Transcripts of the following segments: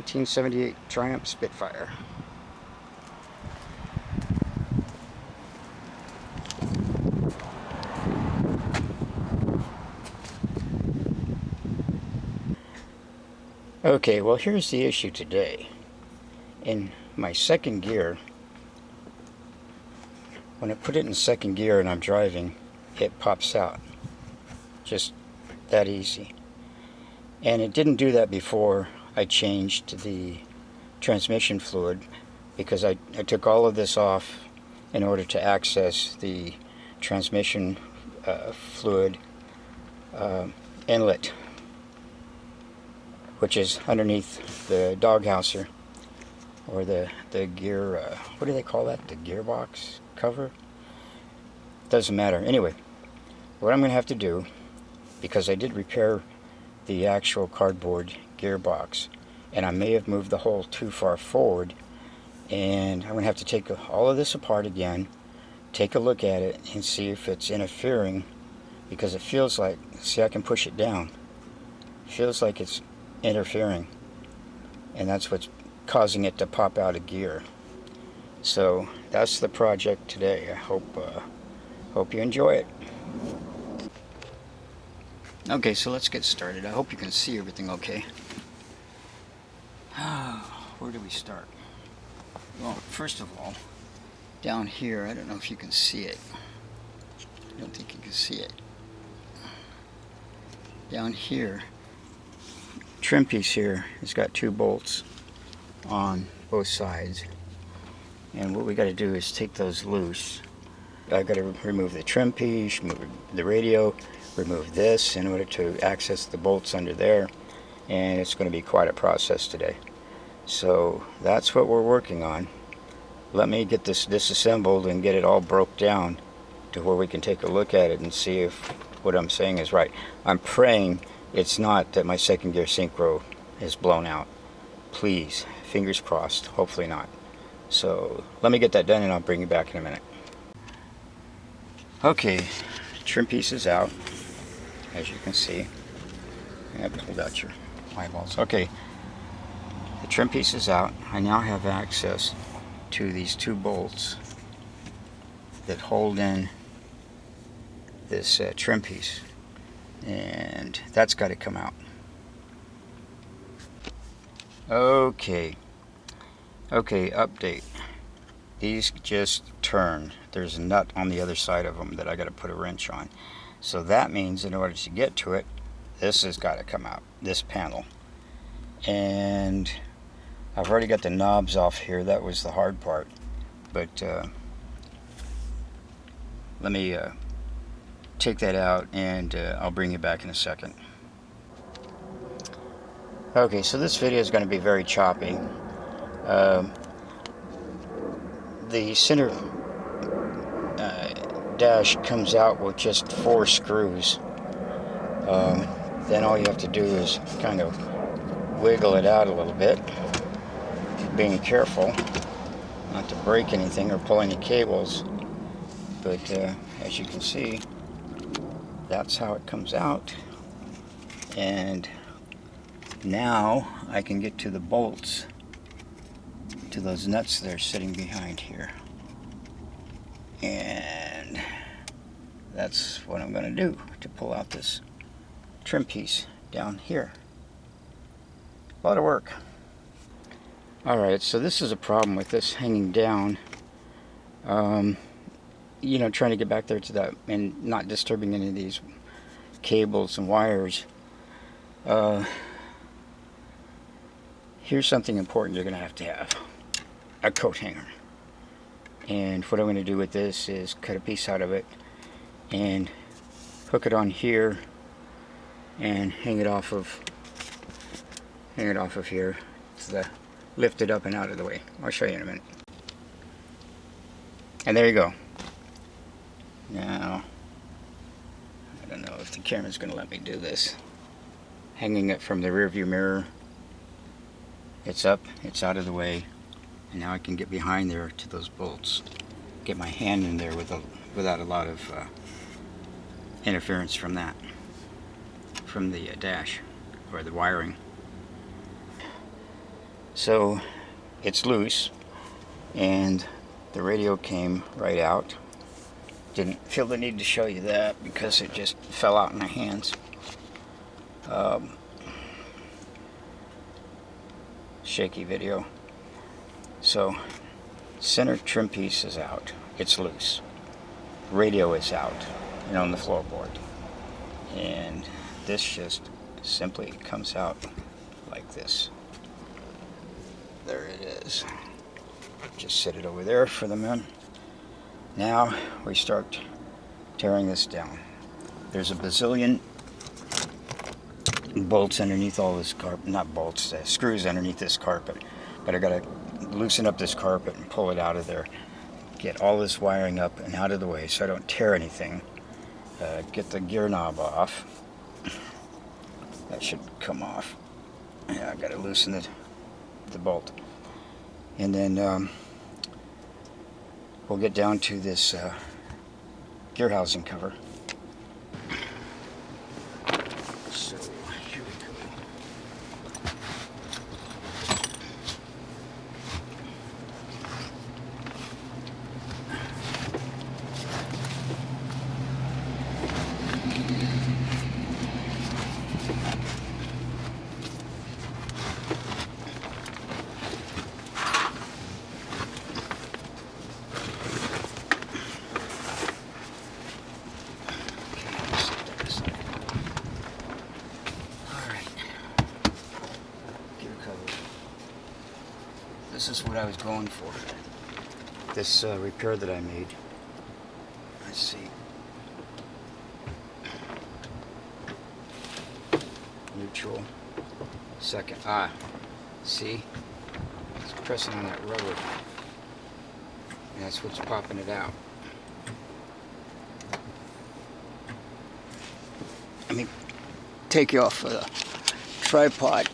1978 Triumph Spitfire. Okay, well here's the issue today. In my second gear, when I put it in second gear and I'm driving, it pops out. Just that easy. And it didn't do that before I changed the transmission fluid, because I took all of this off in order to access the transmission fluid inlet, which is underneath the doghouser, or the gear, what do they call that? The gearbox cover? Doesn't matter. Anyway, what I'm going to have to do, because I did repair the actual cardboard gearbox, and I may have moved the hole too far forward, and I'm going to have to take all of this apart again, take a look at it, and see if it's interfering, because it feels like, see, I can push it down. It feels like it's interfering, and that's what's causing it to pop out of gear. So that's the project today. I hope you enjoy it. Okay, so let's get started. I hope you can see everything okay. Where do we start? Well, first of all, down here, I don't know if you can see it. I don't think you can see it. Down here, trim piece here has got 2 bolts on both sides, and what we got to do is take those loose. I got to remove the trim piece, remove the radio, remove this in order to access the bolts under there, and it's going to be quite a process today. So that's what we're working on. Let me get this disassembled and get it all broke down to where we can take a look at it and see if what I'm saying is right. I'm praying it's not that my second gear synchro is blown out. Please, fingers crossed, hopefully not. So let me get that done and I'll bring you back in a minute. Okay, trim piece is out, as you can see. I have to hold out your eyeballs. Okay, the trim piece is out. I now have access to these 2 bolts that hold in this trim piece, and that's got to come out. Okay, update. These just turned. There's a nut on the other side of them that I got to put a wrench on. So that means in order to get to it, this has got to come out, this panel. And I've already got the knobs off here. That was the hard part. But let me take that out, and I'll bring you back in a second. Okay, so this video is going to be very choppy. The center dash comes out with just 4 screws. Then all you have to do is kind of wiggle it out a little bit, being careful not to break anything or pull any cables. But as you can see, that's how it comes out. And now I can get to the bolts, to those nuts that are sitting behind here, and that's what I'm going to do to pull out this trim piece down here. A lot of work. Alright, so this is a problem with this hanging down. You know, trying to get back there to that and not disturbing any of these cables and wires. Here's something important you're going to have. A coat hanger. And what I'm going to do with this is cut a piece out of it and hook it on here and hang it off of here. Lift it up and out of the way. I'll show you in a minute. And there you go. Now, I don't know if the camera's going to let me do this. Hanging it from the rear view mirror. It's up, it's out of the way, and now I can get behind there to those bolts. Get my hand in there without a lot of interference from that, from the dash or the wiring. So it's loose, and the radio came right out. Didn't feel the need to show you that because it just fell out in my hands. Shaky video. So center trim piece is out. It's loose. Radio is out, on the floorboard. And this just simply comes out like this. There it is. Just set it over there for the men. Now we start tearing this down. There's a bazillion bolts underneath all this carpet. Not bolts, screws underneath this carpet. But I gotta loosen up this carpet and pull it out of there. Get all this wiring up and out of the way so I don't tear anything. Get the gear knob off. That should come off. Yeah, I gotta loosen the bolt. And then we'll get down to this gear housing cover. So here we go. This is what I was going for. This repair that I made. Let's see. Neutral. Second. See? It's pressing on that rubber. And that's what's popping it out. Let me take you off of the tripod.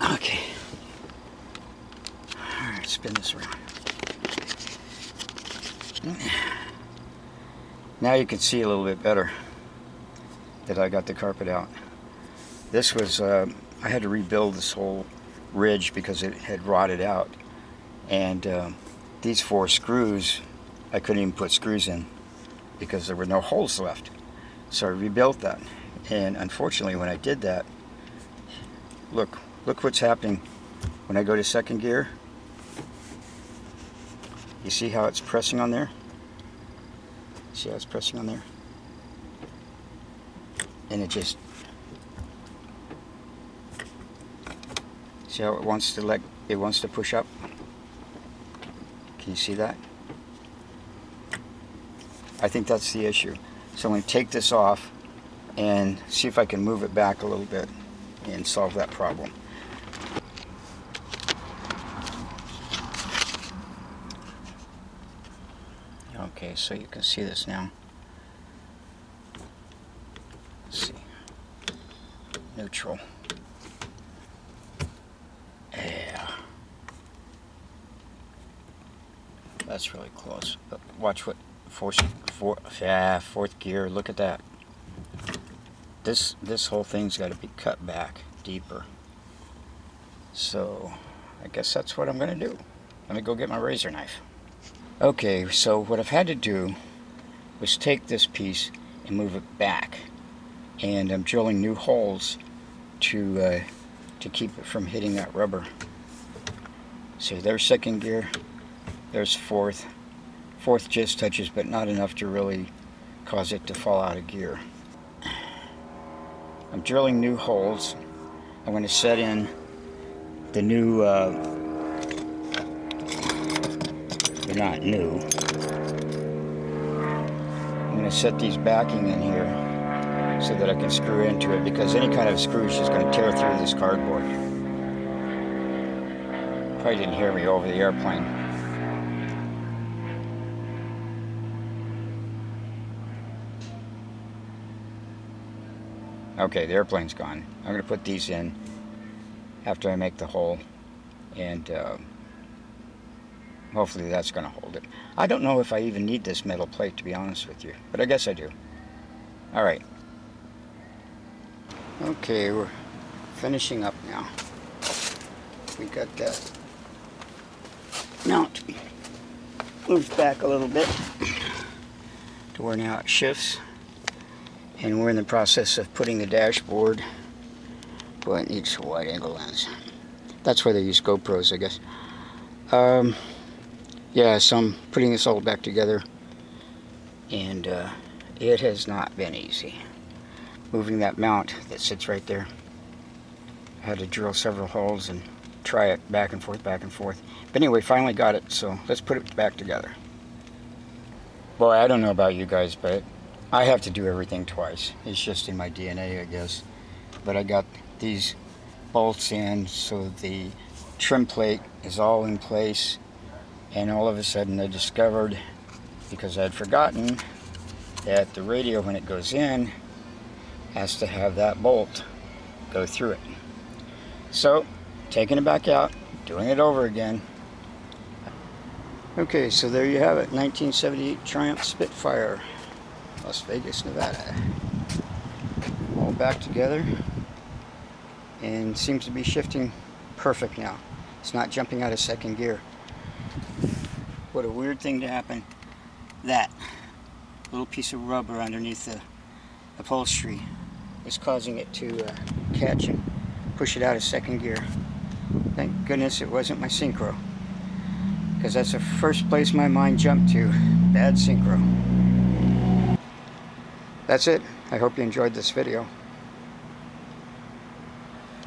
Okay. Alright, spin this around. Now you can see a little bit better that I got the carpet out. This was, I had to rebuild this whole ridge because it had rotted out. And these 4 screws, I couldn't even put screws in because there were no holes left. So I rebuilt that. And unfortunately, when I did that, look what's happening when I go to second gear. You see how it's pressing on there? See how it's pressing on there? And it just, see how it wants to push up? Can you see that? I think that's the issue. So I'm going to take this off and see if I can move it back a little bit and solve that problem. Okay, so you can see this now. Let's see. Neutral. Yeah. That's really close. But watch what fourth gear. Look at that. This whole thing's got to be cut back deeper. So I guess that's what I'm going to do. Let me go get my razor knife. Okay, so what I've had to do was take this piece and move it back, and I'm drilling new holes to keep it from hitting that rubber. See, there's second gear, there's fourth. Fourth just touches, but not enough to really cause it to fall out of gear. I'm drilling new holes. I'm going to set in the new, they're not new. I'm going to set these backing in here so that I can screw into it, because any kind of screw is just going to tear through this cardboard. Probably didn't hear me over the airplane. Okay, the airplane's gone. I'm going to put these in after I make the hole, and hopefully that's going to hold it. I don't know if I even need this metal plate, to be honest with you, but I guess I do. Alright, Okay, we're finishing up now. We got that mount moved back a little bit to where now it shifts, and we're in the process of putting the dashboard, but it needs a wide angle lens. That's why they use GoPros, I guess. Yeah, so I'm putting this all back together, and it has not been easy. Moving that mount that sits right there, I had to drill several holes and try it back and forth, back and forth. But anyway, finally got it, so let's put it back together. Boy, I don't know about you guys, but I have to do everything twice. It's just in my DNA, I guess. But I got these bolts in, so the trim plate is all in place, and all of a sudden I discovered, because I'd forgotten, that the radio, when it goes in, has to have that bolt go through it. So, taking it back out, doing it over again. Okay, so there you have it, 1978 Triumph Spitfire, Las Vegas, Nevada. All back together, and seems to be shifting perfect now. It's not jumping out of second gear. What a weird thing to happen. That little piece of rubber underneath the upholstery is causing it to catch and push it out of second gear. Thank goodness it wasn't my synchro, because that's the first place my mind jumped to. Bad synchro. That's it. I hope you enjoyed this video.